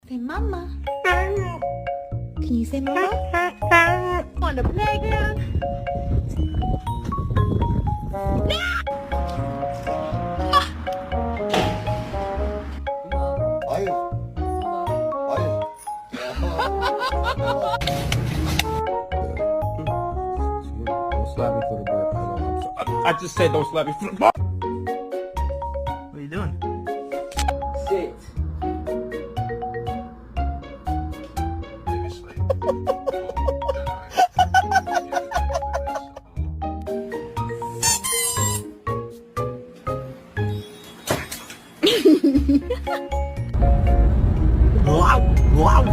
Say mama. Can you say mama? On the playground. Hayır. Hayır. Don't slap me for the bird. I just said don't slap me for the bird. What are you doing? Sit. Wow! Wow!